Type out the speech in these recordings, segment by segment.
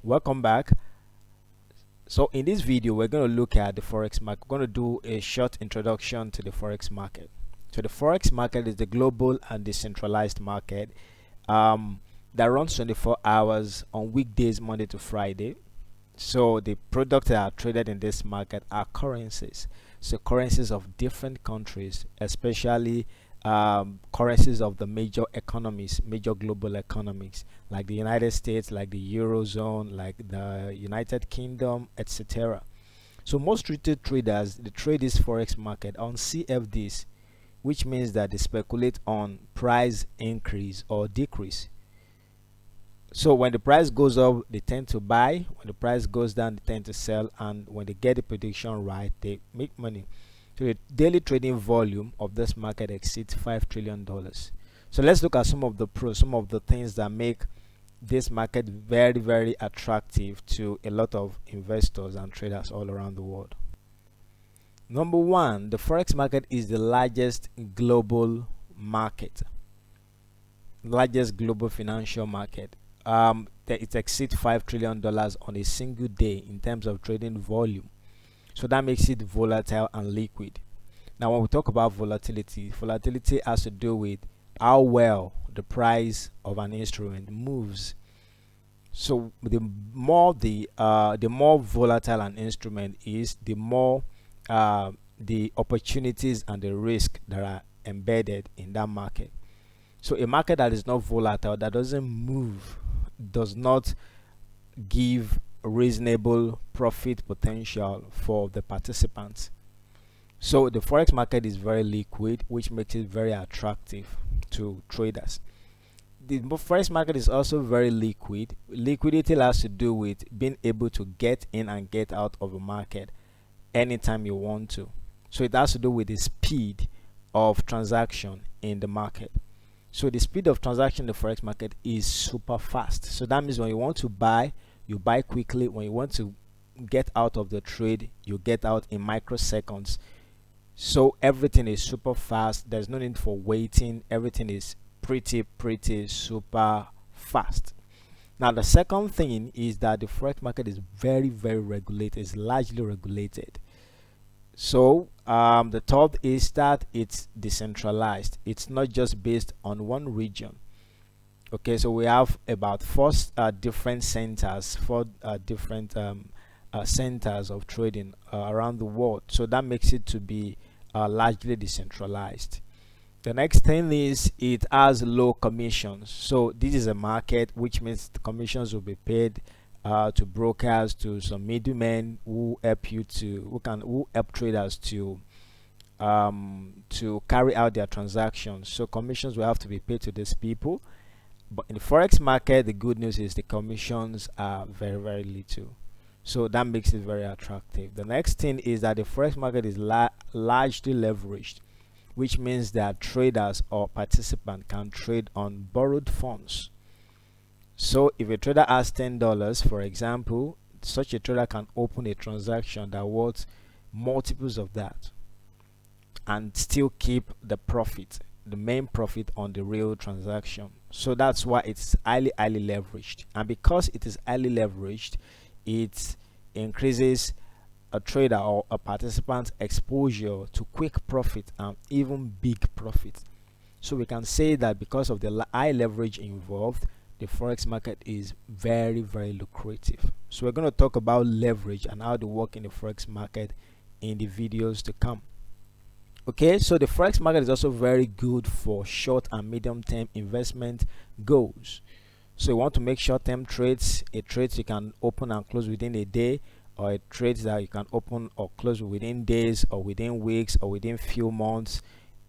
Welcome back. So in this video we're going to look at the forex market. We're going to do a short introduction to the forex market. So the forex market is the global and decentralized market that runs 24 hours on weekdays, Monday to Friday. So the products that are traded in this market are currencies. So currencies of different countries, especially currencies of the major economies, major global economies, like the United States, like the Eurozone, like the United Kingdom, etc. So most retail traders, they trade this forex market on CFDs, which means that they speculate on price increase or decrease. So when the price goes up, they tend to buy. When the price goes down, they tend to sell. And when they get the prediction right, they make money. So the daily trading volume of this market exceeds $5 trillion. So let's look at some of the pros, some of the things that make this market very, very attractive to a lot of investors and traders all around the world. Number one, the forex market is the largest global market, largest global financial market. It exceeds $5 trillion on a single day in terms of trading volume. So that makes it volatile and liquid. Now, when we talk about volatility, volatility has to do with how well the price of an instrument moves. So the more volatile an instrument is, the more the opportunities and the risk that are embedded in that market. So a market that is not volatile, that doesn't move, does not give reasonable profit potential for the participants. So the forex market is very liquid, which makes it very attractive to traders. The forex market is also very liquid. Liquidity has to do with being able to get in and get out of a market anytime you want to. So it has to do with the speed of transaction in the market. So the speed of transaction in the forex market is super fast. So that means when you want to buy, you buy quickly. When you want to get out of the trade, you get out in microseconds. So everything is super fast. There's no need for waiting. Everything is pretty super fast. Now the second thing is that the forex market is very regulated. It's largely regulated. So the third is that it's decentralized. It's not just based on one region. Okay, so we have about four different centers, four different centers of trading around the world. So that makes it to be largely decentralized. The next thing is it has low commissions. So this is a market, which means the commissions will be paid to brokers, to some middlemen who help you to who help traders to carry out their transactions. So commissions will have to be paid to these people. But in the forex market, the good news is the commissions are very little. So that makes it very attractive. The next thing is that the forex market is largely leveraged, which means that traders or participants can trade on borrowed funds. So if a trader has $10, for example, such a trader can open a transaction that worth multiples of that and still keep the profit, the main profit on the real transaction. So that's why it's highly leveraged. And because it is highly leveraged, it increases a trader or a participant's exposure to quick profit and even big profit. So we can say that because of the high leverage involved, the forex market is very lucrative. So we're going to talk about leverage and how to work in the forex market in the videos to come. Okay, so the forex market is also very good for short and medium term investment goals. So you want to make short term trades, a trade you can open and close within a day, or a trade that you can open or close within days or within weeks or within few months.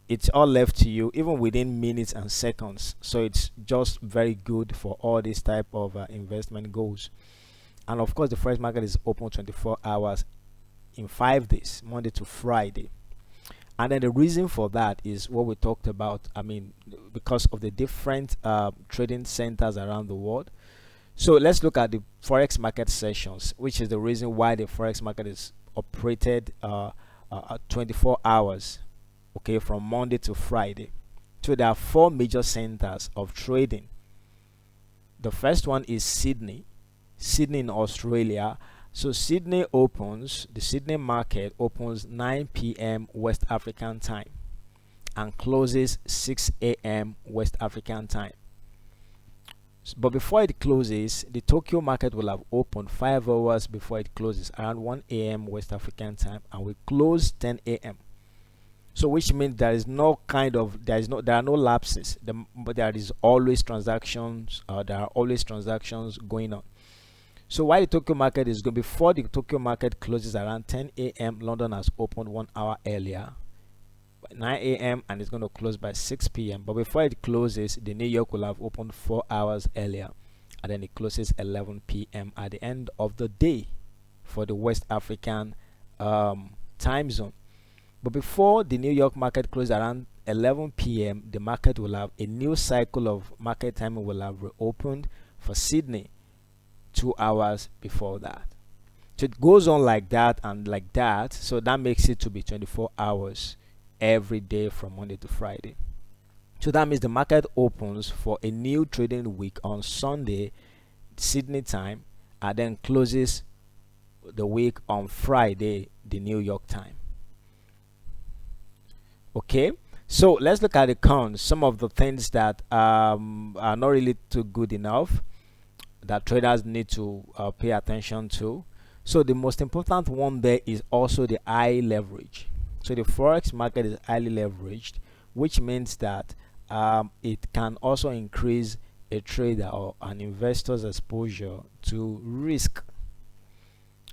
It's all left to you, even within minutes and seconds. So it's just very good for all these type of investment goals. And of course the forex market is open 24 hours in 5 days, Monday to Friday. And then the reason for that is what we talked about. I mean, because of the different trading centers around the world. So let's look at the forex market sessions, which is the reason why the forex market is operated 24 hours, okay, from Monday to Friday. So there are 4 major centers of trading. The first one is Sydney. Sydney in Australia. So Sydney opens, the Sydney market opens 9 p.m. West African time and closes 6 a.m. West African time. But before it closes, the Tokyo market will have opened 5 hours before it closes, around 1 a.m. West African time, and will close 10 a.m. So which means there is no kind of, there are no lapses, but there is always transactions, there are always transactions going on. So why the Tokyo market is going, before the Tokyo market closes around 10 a.m., London has opened 1 hour earlier, 9 a.m., and it's going to close by 6 p.m. But before it closes, the New York will have opened 4 hours earlier, and then it closes 11 p.m. at the end of the day for the West African time zone. But before the New York market closes around 11 p.m., the market will have a new cycle of market timing will have reopened for Sydney 2 hours before that. So it goes on like that and like that. So that makes it to be 24 hours every day from Monday to Friday. So that means the market opens for a new trading week on Sunday Sydney time, and then closes the week on Friday the New York time. Okay, so let's look at the cons, some of the things that are not really too good enough that traders need to pay attention to. So the most important one there is also the high leverage. So the forex market is highly leveraged, which means that it can also increase a trader or an investor's exposure to risk,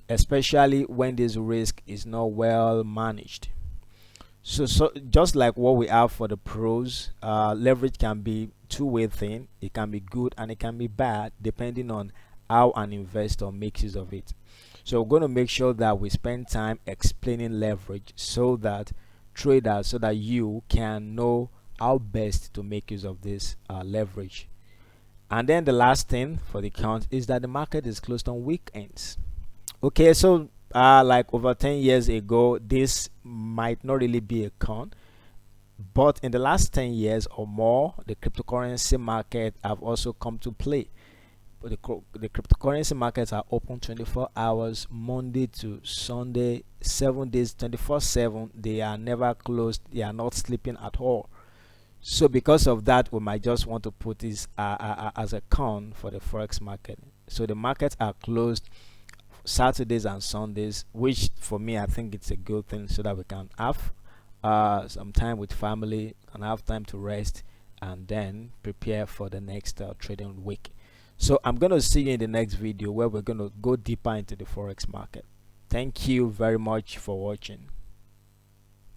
especially when this risk is not well managed. So just like what we have for the pros, leverage can be two-way thing. It can be good and it can be bad depending on how an investor makes use of it. So we're going to make sure that we spend time explaining leverage so that traders, so that you can know how best to make use of this leverage. And then the last thing for the count is that the market is closed on weekends. Okay, so like over 10 years ago, this might not really be a con, but in the last 10 years or more, the cryptocurrency market have also come to play. But the cryptocurrency markets are open 24 hours Monday to Sunday, 7 days, 24/7. They are never closed. They are not sleeping at all. So because of that, we might just want to put this as a con for the forex market. So the markets are closed Saturdays and Sundays, which for me I think it's a good thing, so that we can have some time with family and have time to rest and then prepare for the next trading week. So I'm going to see you in the next video where we're going to go deeper into the forex market. Thank you very much for watching.